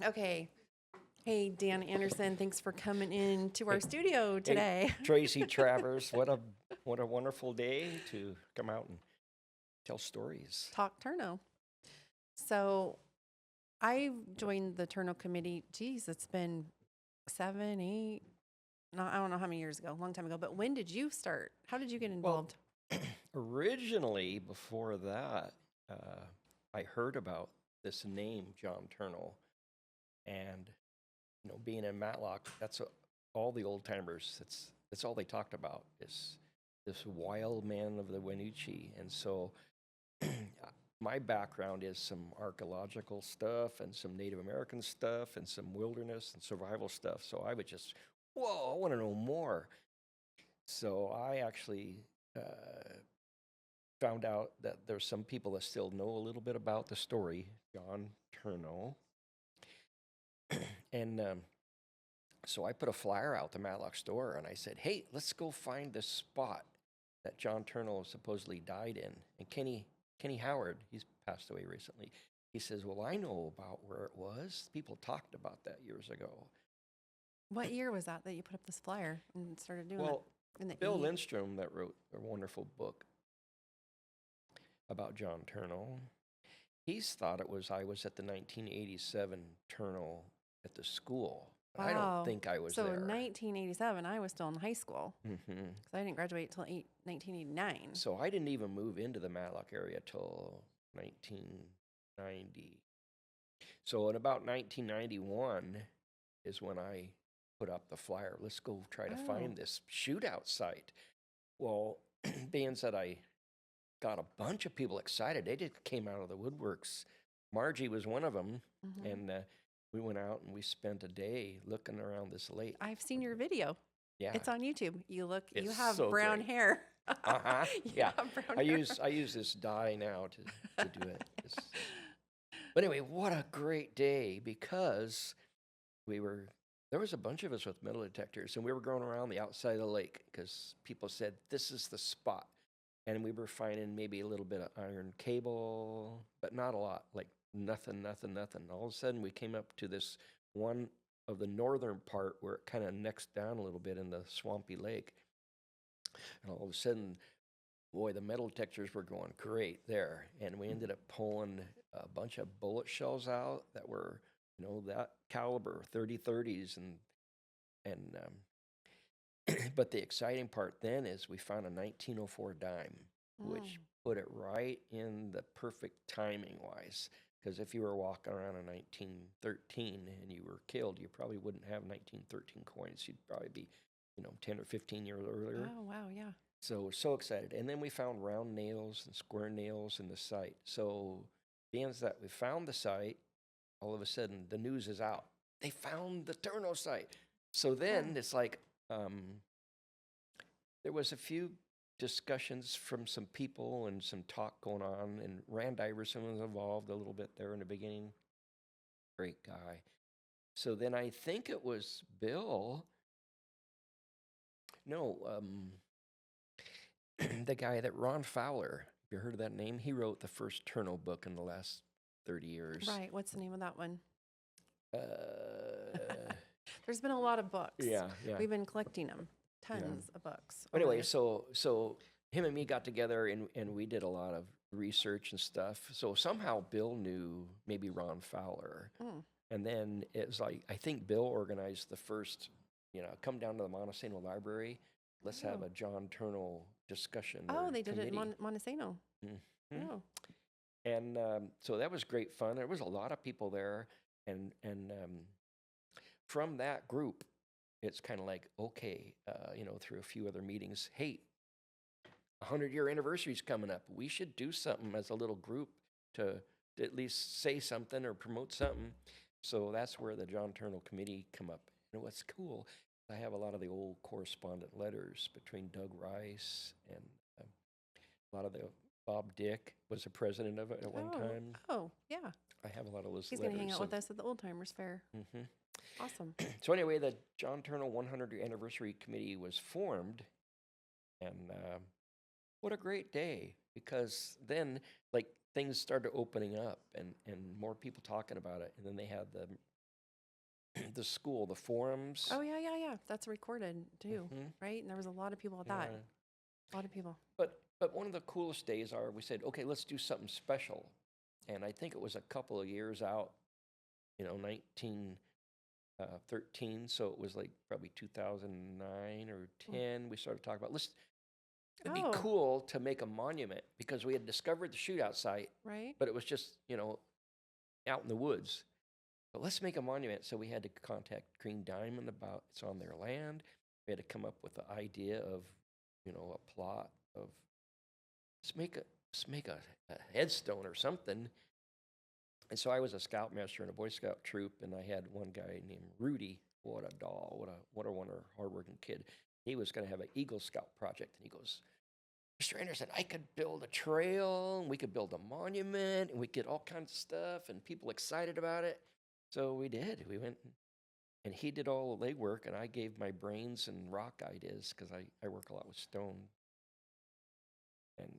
Okay. Hey, Dan Anderson, thanks for coming in to our studio today. Hey, Tracy, Travers, what a wonderful day to come out and tell stories. Talk Tornow. So I joined the Tornow committee. Geez, it's been 7, 8, no, I don't know how many years ago, a long time ago. But when did you start? How did you get involved? Originally, before that, I heard about this name, John Tornow, and being in Matlock, that's all the old timers. That's all they talked about is this wild man of the Wynoochee, and so my background is some archaeological stuff and some Native American stuff and some wilderness and survival stuff. So I would just, whoa, I want to know more. So I actually found out that there's some people that still know a little bit about the story, John Tornow. And so I put a flyer out the Matlock store and I said, hey, let's go find this spot that John Tornow supposedly died in. And Kenny Howard, he's passed away recently. He says, well, I know about where it was. People talked about that years ago. What year was that you put up this flyer and started doing Well, that? In the Bill Lindstrom, that wrote a wonderful book about John Tornow, he's thought I was at the 1987 Tornow at the school. Wow. I don't think I was there. So there. in 1987, I was still in high school because I didn't graduate until 1989. So I didn't even move into the Matlock area till 1990. So in about 1991 is when I put up the flyer. Let's go try to find this shootout site. Well, being that I got a bunch of people excited, they just came out of the woodworks. Margie was one of them, and we went out and we spent a day looking around this lake. I've seen your video. Yeah, it's on YouTube. You it's have so brown great. hair. Yeah. I use this dye now to do it. But anyway, what a great day, because there was a bunch of us with metal detectors, and we were going around the outside of the lake because people said this is the spot. And we were finding maybe a little bit of iron cable, but not a lot, like nothing. All of a sudden, we came up to this one of the northern part where it kind of necks down a little bit in the swampy lake. And all of a sudden, boy, the metal detectors were going great there. And we ended up pulling a bunch of bullet shells out that were, that caliber, 30-30s. But the exciting part then is we found a 1904 dime, which put it right in the perfect timing-wise. Because if you were walking around in 1913 and you were killed, you probably wouldn't have 1913 coins. You'd probably be, 10 or 15 years earlier. Oh, wow, yeah. So excited. And then we found round nails and square nails in the site. So being that we found the site, all of a sudden the news is out. They found the Tornow site. So then it's like, there was a few discussions from some people and some talk going on, and Rand Iverson was involved a little bit there in the beginning. Great guy. So then I think it was Bill. No, the guy that Ron Fowler. Have you heard of that name? He wrote the first Tornow book in the last 30 years. Right. What's the name of that one? There's been a lot of books. Yeah. We've been collecting them. Tons of books. Anyway, so him and me got together and we did a lot of research and stuff. So somehow Bill knew maybe Ron Fowler. And then it was like, I think Bill organized the first, come down to the Montesano Library. Let's have a John Tornow discussion. They did it in Montesano. Oh. And so that was great fun. There was a lot of people there. And from that group, it's kind of like, okay, through a few other meetings, hey, 100-year anniversary is coming up. We should do something as a little group to at least say something or promote something. So that's where the John Tornow Committee come up. And what's cool, I have a lot of the old correspondent letters between Doug Rice and a lot of the Bob Dick was the president of it at one time. Oh, yeah. I have a lot of those letters. He's going to hang out with us at the Old Timers Fair. Awesome. So anyway, the John Tornow 100th Anniversary Committee was formed, and what a great day, because then things started opening up and more people talking about it, and then they had the the school, the forums. Oh, yeah. That's recorded too, Mhm. right? And there was a lot of people at that. Yeah. A lot of people. But one of the coolest days are we said, okay, let's do something special. And I think it was a couple of years out, 1913. So it was like probably 2009 or 10. We started talking about, it'd be Oh, cool to make a monument because we had discovered the shootout site, right? but it was just, out in the woods. But let's make a monument. So we had to contact Green Diamond about it's on their land. We had to come up with the idea of, a plot of let's make a headstone or something. And so I was a scoutmaster in a Boy Scout troop, and I had one guy named Rudy. What a doll! What a hardworking kid. He was going to have an Eagle Scout project, and he goes, Mr. Anderson, I could build a trail, and we could build a monument, and we get all kinds of stuff, and people excited about it. So we did. We went, and he did all the legwork, and I gave my brains and rock ideas because I work a lot with stone. And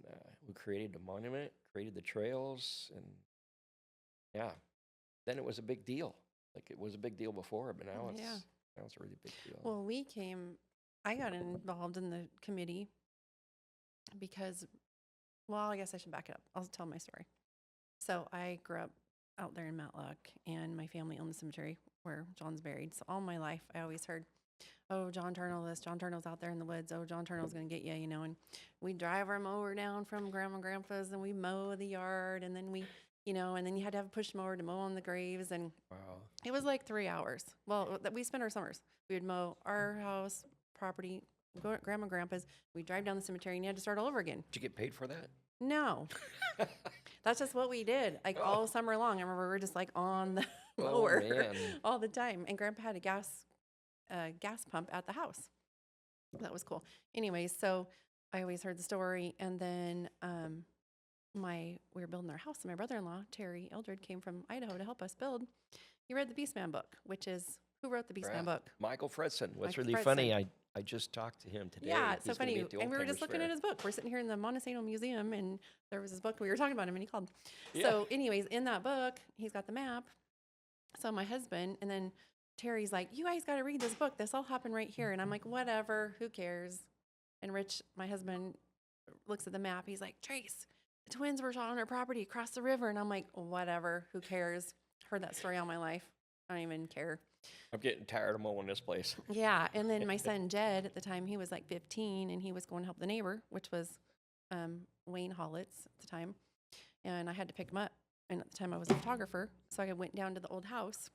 we created a monument, created the trails, and yeah, then it was a big deal. Like it was a big deal before, but now it's Yeah. now it's a really big deal. Well, I got involved in the committee because, well, I guess I should back it up. I'll tell my story. So I grew up out there in Matlock, and my family owned the cemetery where John's buried. So all my life, I always heard, oh, John Tornow this, John Tornow's out there in the woods. Oh, John Tornow's going to get you, and we drive our mower down from Grandma and Grandpa's, and we mow the yard, and then and then you had to have a push mower to mow on the graves, and Wow. it was like 3 hours. Well, we spent our summers. We would mow our house, property, go to Grandma and Grandpa's. We'd drive down the cemetery, and you had to start all over again. Did you get paid for that? No. That's just what we did, like all summer long. I remember we were just like on the Oh, mower man. all the time. And Grandpa had a gas pump at the house. That was cool. Anyways, so I always heard the story. And then we were building our house, and my brother-in-law, Terry Eldred, came from Idaho to help us build. He read the Beastman book, which is, who wrote the Beastman book? Michael Fredson. What's Michael really funny, I just talked to him today. Yeah, it's so He's gonna funny. be at the And we were Old just Timers looking at Fair. his book. We're sitting here in the Montesano Museum, and there was his book. We were talking about him, and he called. Yeah. So, anyways, in that book, he's got the map. So my husband, and then Terry's like, you guys got to read this book. This all happened right here. And I'm like, whatever, who cares? And Rich, my husband, looks at the map. He's like, Trace, the twins were shot on our property across the river. And I'm like, whatever, who cares? Heard that story all my life. I don't even care. I'm getting tired of mowing this place. Yeah. And then my son, Jed, at the time, he was like 15, and he was going to help the neighbor, which was Wayne Hollitz at the time. And I had to pick him up. And at the time, I was a photographer. So I went down to the old house.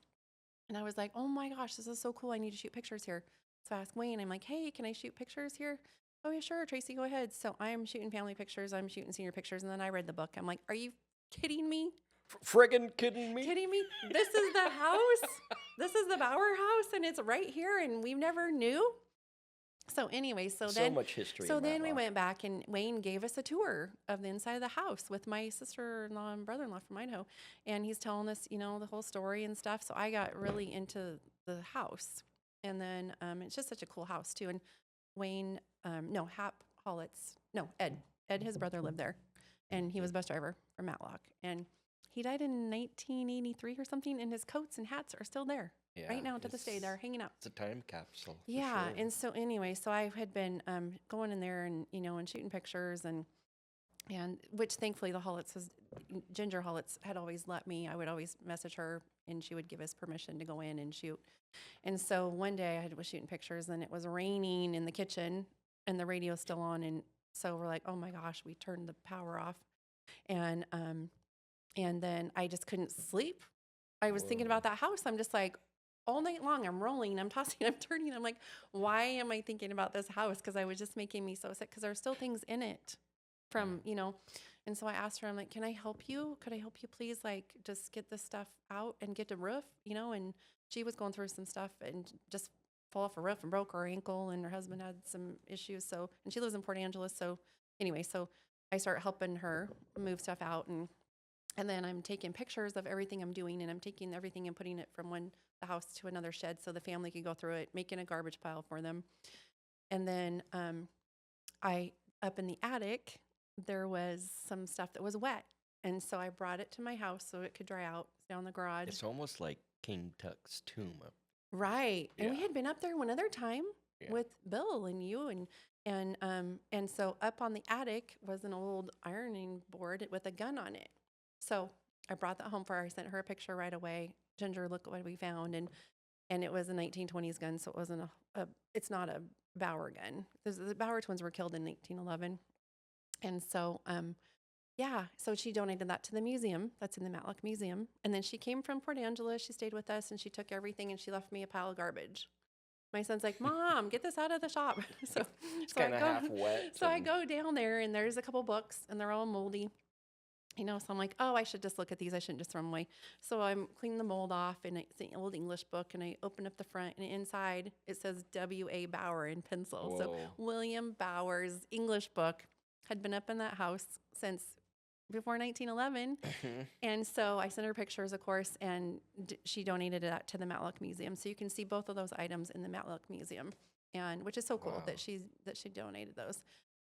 And I was like, oh my gosh, this is so cool. I need to shoot pictures here. So I asked Wayne, I'm like, hey, can I shoot pictures here? Oh, yeah, sure, Tracy, go ahead. So I'm shooting family pictures. I'm shooting senior pictures. And then I read the book. I'm like, are you kidding me? Friggin' kidding me? Kidding me? This is the house. This is the Bauer house, and it's right here, and we never knew. So anyway, so much history. So in then we Matlock. went back, and Wayne gave us a tour of the inside of the house with my sister-in-law and brother-in-law from Idaho, and he's telling us, the whole story and stuff. So I got really into the house, and then it's just such a cool house too. And Wayne, Hap Hollitz, Ed, his brother lived there, and he was bus driver for Matlock, and he died in 1983 or something, and his coats and hats are still there. Yeah, Right now to this day, they're hanging out. It's a time capsule. for Yeah, sure. and so anyway, so I had been going in there and and shooting pictures and which thankfully the Ginger Hollitz had always let me. I would always message her, and she would give us permission to go in and shoot. And so one day I was shooting pictures, and it was raining in the kitchen, and the radio's still on, and so we're like, oh my gosh, we turned the power off, and then I just couldn't sleep. I was thinking Whoa. about that house. I'm just like, all night long, I'm rolling, I'm tossing, I'm turning. I'm like, why am I thinking about this house? Because I was just making me so sick, because there are still things in it from, And so I asked her, I'm like, can I help you? Could I help you please, like, just get this stuff out and get the roof, And she was going through some stuff and just fell off a roof and broke her ankle, and her husband had some issues. So, and she lives in Port Angeles. So anyway, so I start helping her move stuff out, and then I'm taking pictures of everything I'm doing, and I'm taking everything and putting it from the house to another shed so the family could go through it, making a garbage pile for them. And then up in the attic, there was some stuff that was wet. And so I brought it to my house so it could dry out down the garage. It's almost like King Tut's tomb up Right. And we Yeah. had been up there one other time Yeah. with Bill and you and so up on the attic was an old ironing board with a gun on it. So I brought that home for her. I sent her a picture right away. Ginger, look what we found. And it was a 1920s gun, so it wasn't it's not a Bauer gun. The Bauer twins were killed in 1911. And so yeah, so she donated that to the museum. That's in the Matlock Museum. And then she came from Port Angeles. She stayed with us and she took everything and she left me a pile of garbage. My son's like, Mom, get this out of the shop. So, It's so I kind of go, half wet. so I go down there and there's a couple books and they're all moldy. So I'm like, oh, I should just look at these. I shouldn't just throw them away. So I'm cleaning the mold off and it's an old English book and I open up the front and inside it says W.A. Bauer in pencil. So Whoa. William Bauer's English book had been up in that house since before 1911. And so I sent her pictures, of course, and she donated that to the Matlock Museum. So you can see both of those items in the Matlock Museum, and which is so cool Wow. that she donated those.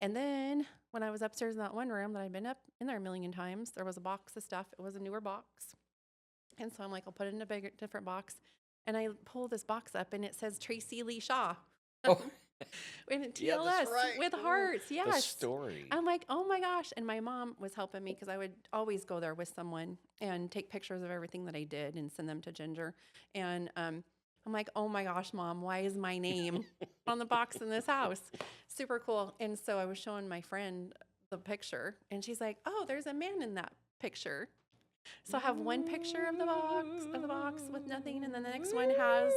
And then when I was upstairs in that one room that I'd been up in there a million times, there was a box of stuff. It was a newer box. And so I'm like, I'll put it in a bigger, different box. And I pull this box up and it says Tracy Lee Shaw. Oh. And Yeah, TLS that's right. with Ooh, hearts. The Yes. story. I'm like, oh my gosh. And my mom was helping me because I would always go there with someone and take pictures of everything that I did and send them to Ginger. And I'm like, oh my gosh, Mom, why is my name on the box in this house? Super cool. And so I was showing my friend the picture and she's like, oh, there's a man in that picture. So I have one picture of the box with nothing. And then the next one has,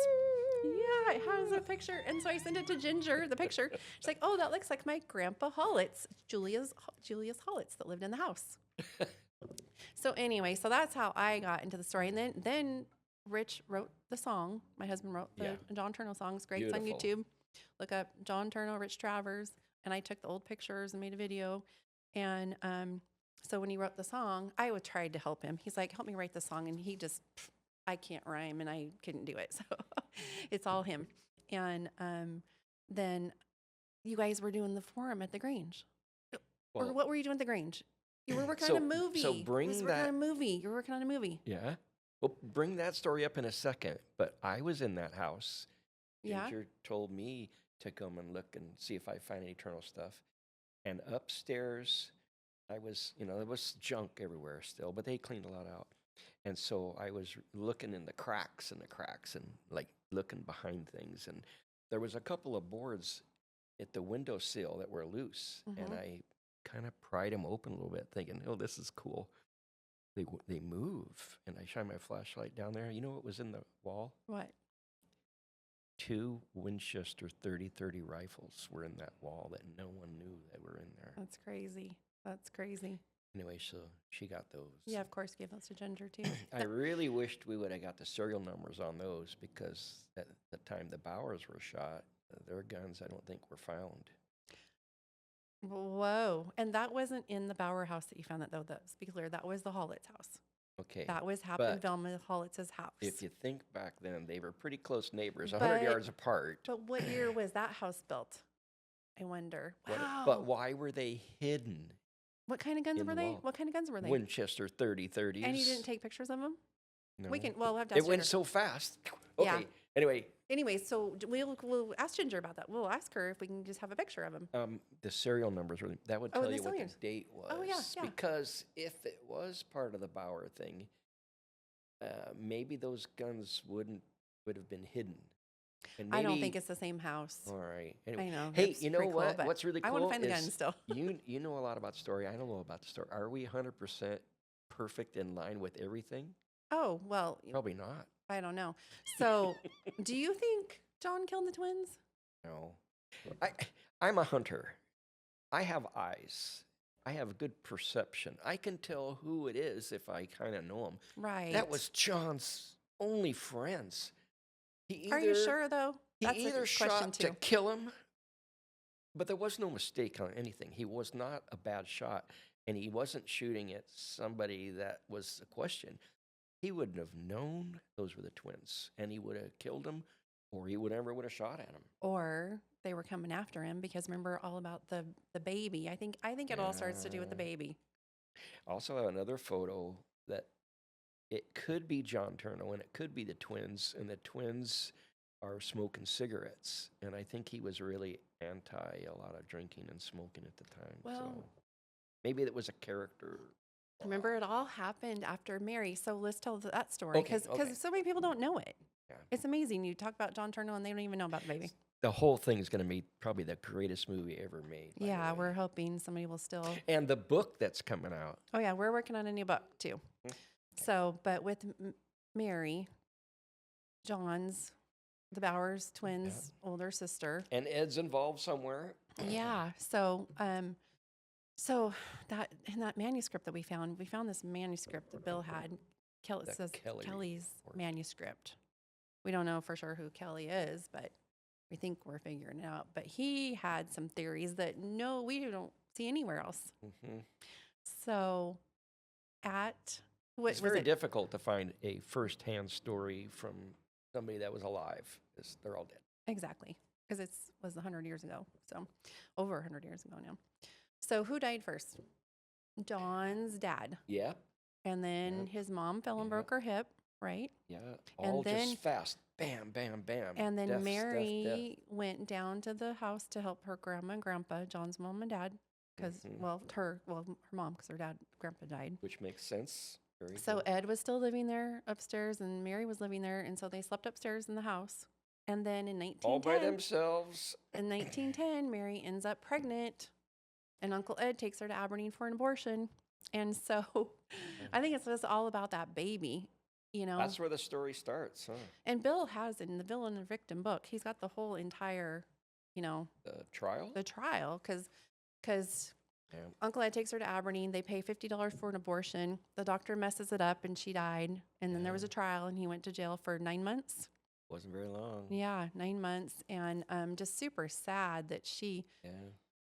yeah, it has a picture. And so I sent it to Ginger, the picture. She's like, oh, that looks like my grandpa Hollitz, Julius Hollitz that lived in the house. So anyway, so that's how I got into the story. And then Rich wrote the song. My husband wrote the John Tornow songs. Great. It's on YouTube. Look up John Tornow, Rich Travers. And I took the old pictures and made a video. And so when he wrote the song, I tried to help him. He's like, help me write the song. And he just, I can't rhyme and I couldn't do it. So it's all him. And then you guys were doing the forum at the Grange. Well, or what were you doing at the Grange? You were working on a movie. So bring You were that. working on a movie. You were working on a movie. Yeah. Well, bring that story up in a second. But I was in that house. Yeah. Ginger told me to come and look and see if I find any eternal stuff. And upstairs, I was, there was junk everywhere still, but they cleaned a lot out. And so I was looking in the cracks and like looking behind things. And there was a couple of boards at the windowsill that were loose. Mhm. And I kind of pried them open a little bit thinking, oh, this is cool. They move. And I shine my flashlight down there. You know what was in the wall? What? 2 Winchester 30-30 rifles were in that wall that no one knew that were in there. That's crazy. That's crazy. Anyway, so she got those. Yeah, of course, gave those to Ginger too. I really wished we would have got the serial numbers on those because at the time the Bowers were shot, their guns I don't think were found. Whoa. And that wasn't in the Bauer house that you found that, though. Let's be clear. That was the Hollitz house. Okay. That was but Happen Velma Hollitz's house. if you think back then, they were pretty close neighbors, 100 yards apart. But what year was that house built? I wonder. Wow. But why were they hidden? What kind of guns in were the they? wall? What kind of guns were they? Winchester 30-30s. And you didn't take pictures of them? No. We'll have to ask It went Ginger. so fast. Yeah. Okay. Anyway, Anyway, so we'll ask Ginger about that. We'll ask her if we can just have a picture of him. the serial numbers that would Oh, tell the you what the serials. date was. Oh, yeah, yeah. Because if it was part of the Bauer thing, maybe those guns would have been hidden. And I don't maybe- think it's the same house. All right. Anyway, I know. hey, it's you know pretty cool, what? but What's really cool I want to find the is gun still. you know a lot about the story. I don't know about the story. Are we 100% perfect in line with everything? Oh, well, Probably not. I don't know. So, do you think John killed the twins? No. I'm a hunter. I have eyes. I have good perception. I can tell who it is if I kind of know them. Right. That was John's only friends. Are you sure, though? He That's a either question, shot too. to kill him, but there was no mistake on anything. He was not a bad shot, and he wasn't shooting at somebody that was a question. He wouldn't have known those were the twins, and he would have killed them, or he would have shot at him. Or they were coming after him because remember all about the baby. I think it all starts to do with the baby. I also have another photo that it could be John Tornow, and it could be the twins, and the twins are smoking cigarettes. And I think he was really anti a lot of drinking and smoking at the time. Well, so maybe that was a character. remember, it all happened after Mary. So let's tell that story Okay, because okay. so many people don't know it. Yeah. It's amazing. You talk about John Tornow and they don't even know about the baby. The whole thing is going to be probably the greatest movie ever made. by the Yeah, way. we're hoping somebody will still. And the book that's coming out. Oh, yeah, we're working on a new book too. So, but with Mary, John's, the Bowers twins' older sister. And Ed's involved somewhere. Yeah. So, so that in that manuscript that we found this manuscript that Bill had. It The says Kelly Kelly's report. manuscript. We don't know for sure who Kelly is, but we think we're figuring it out. But he had some theories that we don't see anywhere else. Mm-hmm. So, it's very difficult to find a first-hand story from somebody that was alive. They're all dead. Exactly, because it was 100 years ago, so over 100 years ago now. So who died first? John's dad. Yeah. And then his mom fell and broke her hip, right? Yeah. And All then- just fast. Bam, bam, bam. And then Death, Mary went down to the house to help her grandma and grandpa, John's mom and dad, because, her mom, because her grandpa died. Which makes sense. Very So good. Ed was still living there upstairs and Mary was living there. And so they slept upstairs in the house. And then in 1910, All by themselves. in 1910, Mary ends up pregnant and Uncle Ed takes her to Aberdeen for an abortion. And so I think it's just all about that baby, That's where the story starts, huh? And Bill has in the Villain and Victim book, he's got the whole entire, The trial? the trial because Uncle Ed takes her to Aberdeen. They pay $50 for an abortion. The doctor messes it up and she died. And then there was a trial and he went to jail for 9 months. Wasn't very long. Yeah, 9 months. And just super sad that she, Yeah.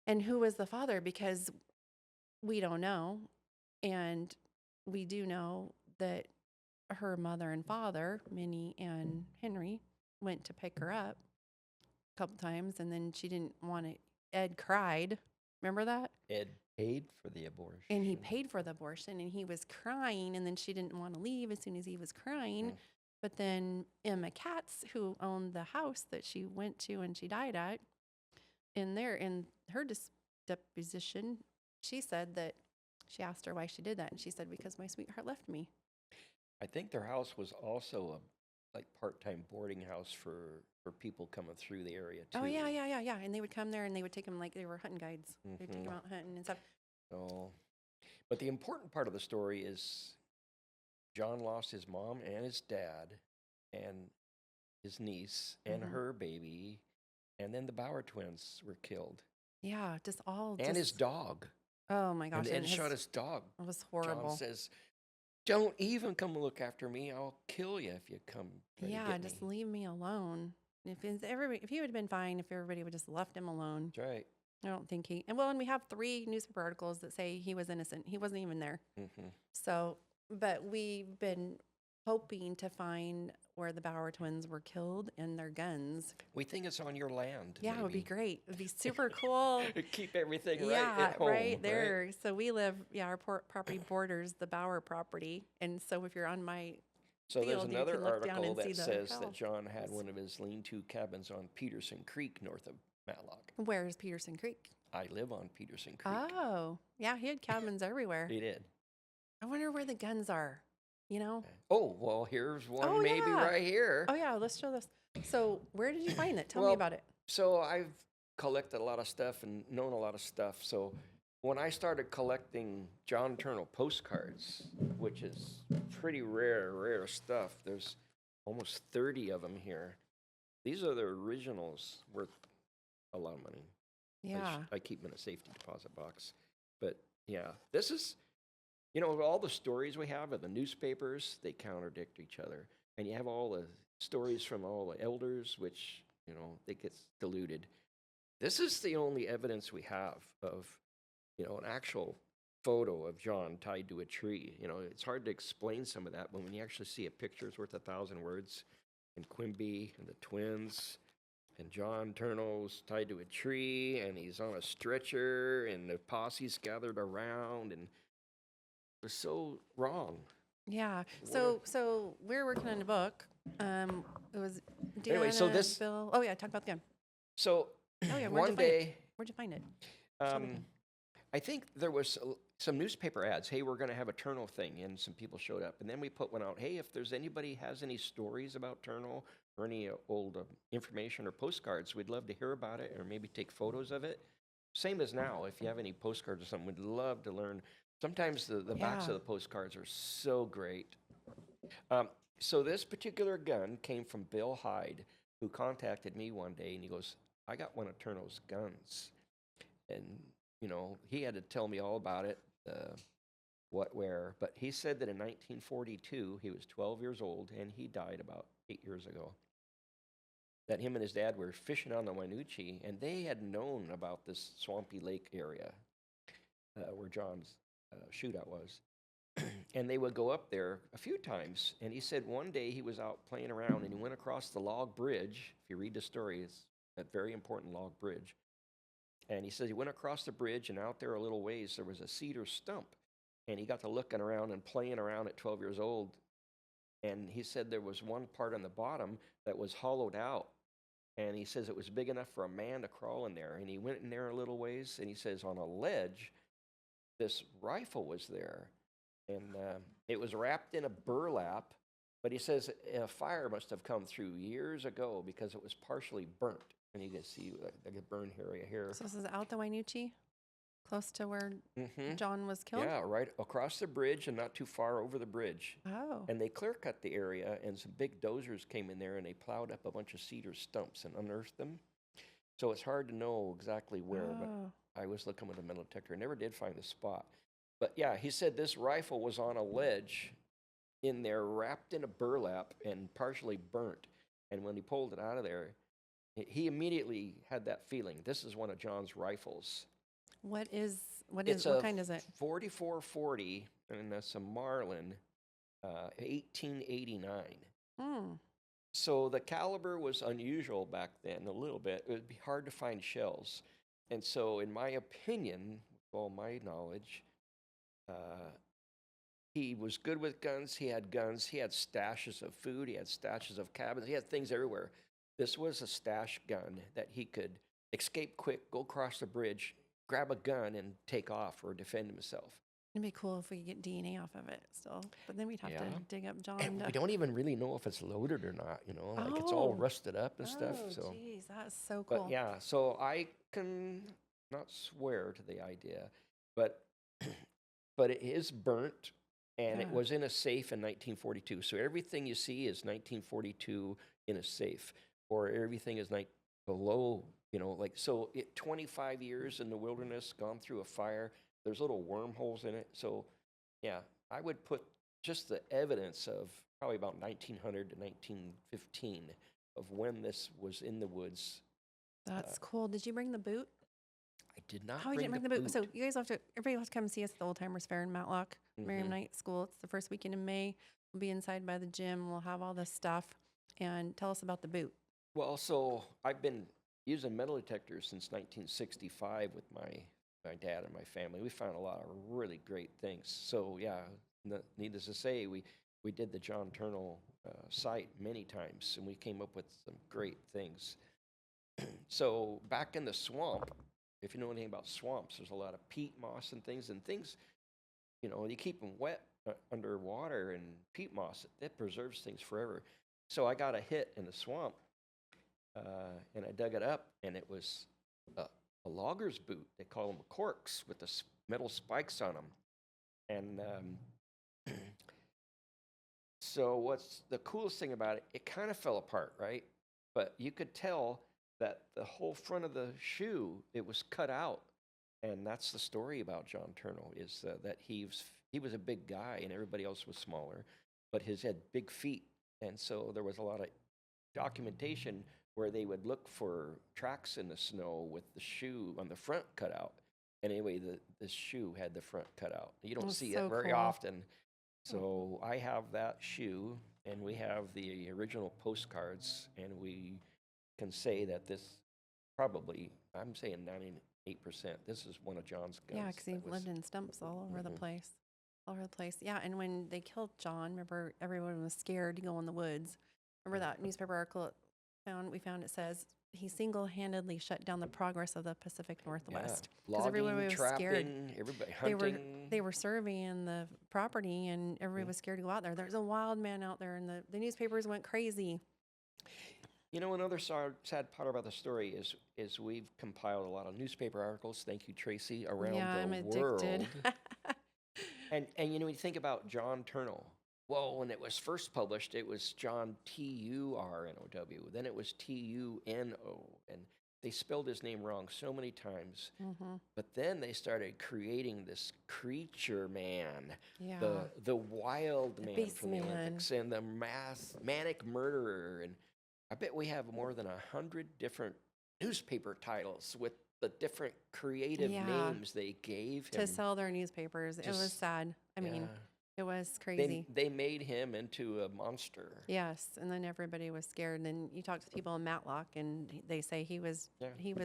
and who was the father? Because we don't know. And we do know that her mother and father, Minnie and Henry, went to pick her up a couple times. And then she didn't want it. Ed cried. Remember that? Ed paid for the abortion. And he paid for the abortion and he was crying. And then she didn't want to leave as soon as he was crying. But then Emma Katz, who owned the house that she went to and she died at, in her deposition, she said that she asked her why she did that. And she said, because my sweetheart left me. I think their house was also a part-time boarding house for people coming through the area too. Oh, yeah. And they would come there and they would take them like they were hunting guides. They'd take them out hunting and stuff. Oh, but the important part of the story is John lost his mom and his dad and his niece and her baby, and then the Bauer twins were killed. Yeah, And his dog. Oh, my gosh. And shot his dog. It was horrible. John says, don't even come look after me. I'll kill you if you come try to Yeah, get just me. leave me alone. If he would have been fine if everybody would just left him alone. That's right. I don't think and we have 3 newspaper articles that say he was innocent. He wasn't even there. Mm-hmm. So, but we've been hoping to find where the Bauer twins were killed and their guns. We think it's on your land. Yeah, it would be maybe. great. It'd be super cool. Keep everything right Yeah, at home. right there. Right? So we live, our property borders the Bauer property. And so if you're on my So there's field, you another can look down article and see that the says house. that John had one of his lean-to cabins on Peterson Creek north of Matlock. Where's Peterson Creek? I live on Peterson Creek. Oh, yeah, he had cabins everywhere. He did. I wonder where the guns are, Oh, well, here's one Oh, maybe yeah. right here. Oh, yeah, let's show this. So where did you find it? Tell me Well, about it. So I've collected a lot of stuff and known a lot of stuff. So when I started collecting John Tornow postcards, which is pretty rare stuff, there's almost 30 of them here. These are the originals worth a lot of money. Yeah. I keep them in a safety deposit box. But yeah, this is, all the stories we have of the newspapers, they contradict each other. And you have all the stories from all the elders, which, it gets diluted. This is the only evidence we have of, an actual photo of John tied to a tree. It's hard to explain some of that, but when you actually see a picture, it's worth 1,000 words. And Quimby and the twins, and John Tornow's tied to a tree, and he's on a stretcher, and the posse's gathered around, and it was so wrong. Yeah. So we're working on a book. It was Anyway, so this, Bill. Oh yeah, talk about the gun. so Oh yeah, one day, where'd you find it? Show me. I think there was some newspaper ads. Hey, we're going to have a Tornow thing, and some people showed up. And then we put one out. Hey, if there's anybody has any stories about Tornow or any old information or postcards, we'd love to hear about it, or maybe take photos of it. Same as now. If you have any postcards or something, we'd love to learn. Sometimes the backs of the postcards are so great. So this particular gun came from Bill Hyde, who contacted me one day, and he goes, I got one of Tornow's guns. And, you know, he had to tell me all about it, what, where. But he said that in 1942, he was 12 years old, and he died about 8 years ago. That him and his dad were fishing on the Wynoochee, and they had known about this swampy lake area where John's shootout was. And they would go up there a few times. And he said one day he was out playing around, and he went across the log bridge. If you read the story, it's a very important log bridge. And he says he went across the bridge, and out there a little ways, there was a cedar stump. And he got to looking around and playing around at 12 years old. And he said there was one part on the bottom that was hollowed out. And he says it was big enough for a man to crawl in there. And he went in there a little ways, and he says on a ledge, this rifle was there. And it was wrapped in a burlap. But he says a fire must have come through years ago because it was partially burnt. And you can see like a burn area here. So this is out the Wynoochee, close to where John was killed? Yeah, right across the bridge and not too far over the bridge. Oh. And they clear cut the area, and some big dozers came in there, and they plowed up a bunch of cedar stumps and unearthed them. So it's hard to know exactly where, but I was looking with a metal detector. I never did find the spot. But yeah, he said this rifle was on a ledge in there, wrapped in a burlap and partially burnt. And when he pulled it out of there, he immediately had that feeling. This is one of John's rifles. What kind is it? 4440, and that's a Marlin, 1889. So the caliber was unusual back then a little bit. It would be hard to find shells. And so in my opinion, with all my knowledge, he was good with guns. He had guns. He had stashes of food. He had stashes of cabins. He had things everywhere. This was a stash gun that he could escape quick, go across the bridge, grab a gun, and take off or defend himself. It'd be cool if we could get DNA off of it still. But then we'd have to dig up John. And we don't even really know if it's loaded or not, you know, like it's all rusted up and stuff. So, geez, that's so cool. But yeah, so I can not swear to the idea, but it is burnt, and it was in a safe in 1942. So everything you see is 1942 in a safe, or everything is below, you know, like, so 25 years in the wilderness, gone through a fire, there's little wormholes in it. So yeah, I would put just the evidence of probably about 1900 to 1915 of when this was in the woods. That's cool. Did you bring the boot? I did not. Oh, you didn't bring the boot. So you guys everybody will have to come see us at the Old Timers Fair in Matlock, Merriam Night School. It's the first weekend in May. We'll be inside by the gym. We'll have all this stuff. And tell us about the boot. Well, so I've been using metal detectors since 1965 with my dad and my family. We found a lot of really great things. So yeah, needless to say, we did the John Tornow site many times, and we came up with some great things. So back in the swamp, if you know anything about swamps, there's a lot of peat moss and things, you know, you keep them wet underwater, and peat moss, it preserves things forever. So I got a hit in the swamp, and I dug it up, and it was a logger's boot. They call them corks with the metal spikes on them. And so what's the coolest thing about it, it kind of fell apart, right? But you could tell that the whole front of the shoe, it was cut out. And that's the story about John Tornow, is that he was a big guy and everybody else was smaller, but he had big feet. And so there was a lot of documentation where they would look for tracks in the snow with the shoe on the front cut out. And anyway, this shoe had the front cut out. You don't see it very often. So I have that shoe, and we have the original postcards, and we can say that this probably, I'm saying 98%, this is one of John's guns. Yeah, because he lived in stumps all over the place. All over the place. Yeah, and when they killed John, remember, everyone was scared to go in the woods. Remember that newspaper article we found it says he single-handedly shut down the progress of the Pacific Northwest Yeah. because everyone Logging, was scared. trapping, everybody They were hunting. they were surveying the property, and everybody was scared to go out there. There's a wild man out there, and the newspapers went crazy. You know, another sad part about the story is we've compiled a lot of newspaper articles. Thank you, Tracy, around Yeah, I'm the world. addicted. And you know, when you think about John Tornow, well, when it was first published, it was John Turnow. Then it was Tuno, and they spelled his name wrong so many times. Mm-hmm. But then they started creating this creature man, Yeah. the wild man beast from the man. Olympics, and the manic murderer. And I bet we have more than 100 different newspaper titles with the different creative Yeah. names they gave him. To sell their newspapers. It was Just- sad. I mean, Yeah. it was crazy. They made him into a monster. Yes, and then everybody was scared. And then you talk to people in Matlock, and they say he was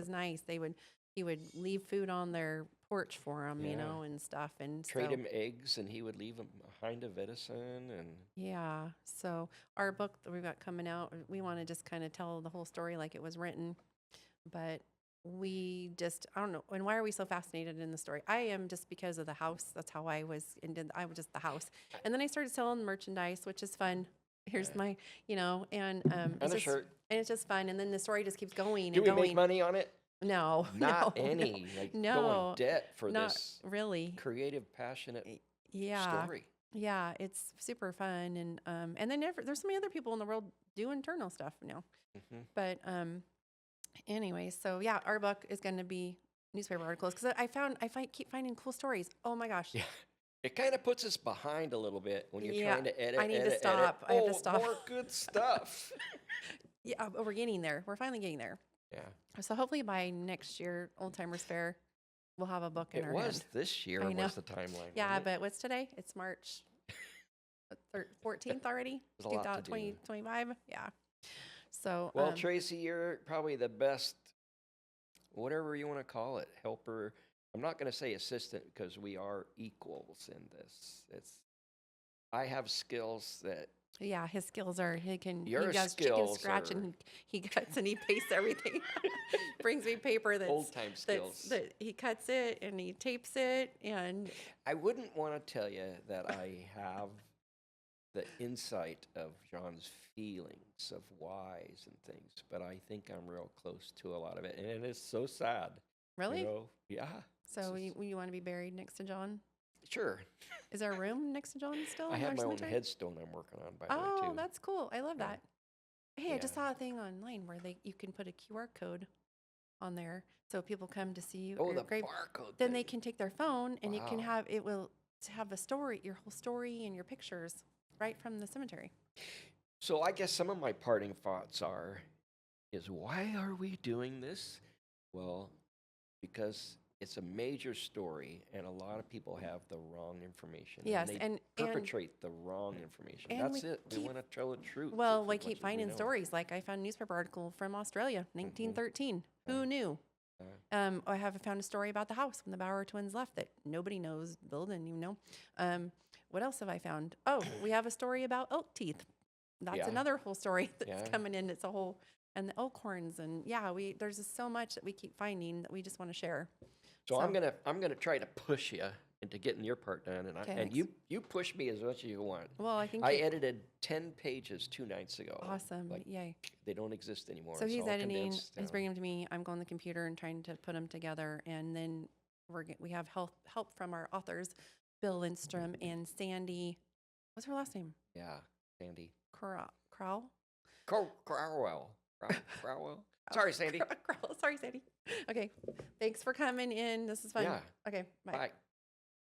nice. He would leave food on their porch for them, Yeah. and stuff. And Trade so, him eggs, and he would leave them behind a venison. And yeah. So our book that we've got coming out, we want to just kind of tell the whole story like it was written, but I don't know. And why are we so fascinated in the story? I am just because of the house. That's how I was, I was just the house. And then I started selling merchandise, which is fun. Here's my, and and it's a just, shirt. and it's just fun. And then the story just keeps going Do and we going. make money on it? No, Not no, any. Like no, go in debt for not this really. creative, passionate Yeah, story. yeah, it's super fun, and then there's so many other people in the world doing Turnow stuff now. Hmm. But anyway, so yeah, our book is going to be newspaper articles because keep finding cool stories. Oh my gosh. Yeah. It kind of puts us behind a little bit when you're Yeah, trying to edit. I need to edit, stop. Edit. I have to stop. More good stuff. Yeah, but we're getting there. We're finally getting there. Yeah. So hopefully by next year, Old Timers Fair, we'll have a book in It our was hand. this year I know. was the timeline. Yeah, wasn't it? but what's today? It's March 14th already? There's a lot to do. 2025? Yeah. So, Well, Tracy, you're probably the best, whatever you want to call it, helper. I'm not going to say assistant because we are equals in this. I have skills that yeah, his skills are, he Your does chicken skills scratch are- and he cuts and he pastes everything. Brings me paper old time skills. that he cuts it and he tapes it and I wouldn't want to tell you that I have the insight of John's feelings of whys and things, but I think I'm real close to a lot of it, and it is so sad. really? You know? Yeah. So It's you want to be buried next to John? Sure. Is there a room next to John still? I in have our my own cemetery? headstone I'm working on, by the way, Oh, too. that's cool. I love Yeah. that. Hey, I just Yeah. saw a thing online where you can put a QR code on there, so people come to see you. Oh, your the grave. barcode. Then they thing. can take their phone and Wow. it will have a story, your whole story and your pictures right from the cemetery. So I guess some of my parting thoughts is why are we doing this? Well, because it's a major story, and a lot of people have the wrong information. Yes, they and perpetrate the wrong information. and That's we it. We keep- want to tell the truth. Well, as we much keep as finding know. stories. Like I found a newspaper article from Australia, 1913. Who Yeah. knew? Yeah. I have found a story about the house when the Bauer twins left that nobody knows. Bill didn't even know. What else have I found? Oh, we have a story about elk teeth. That's Yeah. another whole story that's Yeah. coming in. It's a whole, and the elk horns, and yeah, there's just so much that we keep finding that we just want to share. So I'm gonna try to push you into getting your part done, and Okay, and you push me as much as you want. Well, I think I edited 10 pages 2 nights ago. awesome. Like, Yay. they don't exist anymore. So It's he's all editing, condensed he's down. bringing them to me. I'm going on the computer and trying to put them together. And then we have help from our authors, Bill Lindstrom and Sandy. What's her last name? Yeah, Sandy. Crowell? Crowell. Crowell. Sorry, Sandy. Crowell. Sorry, Sandy. Okay. Thanks for coming in. This is fun. Yeah. Okay. Bye. Bye.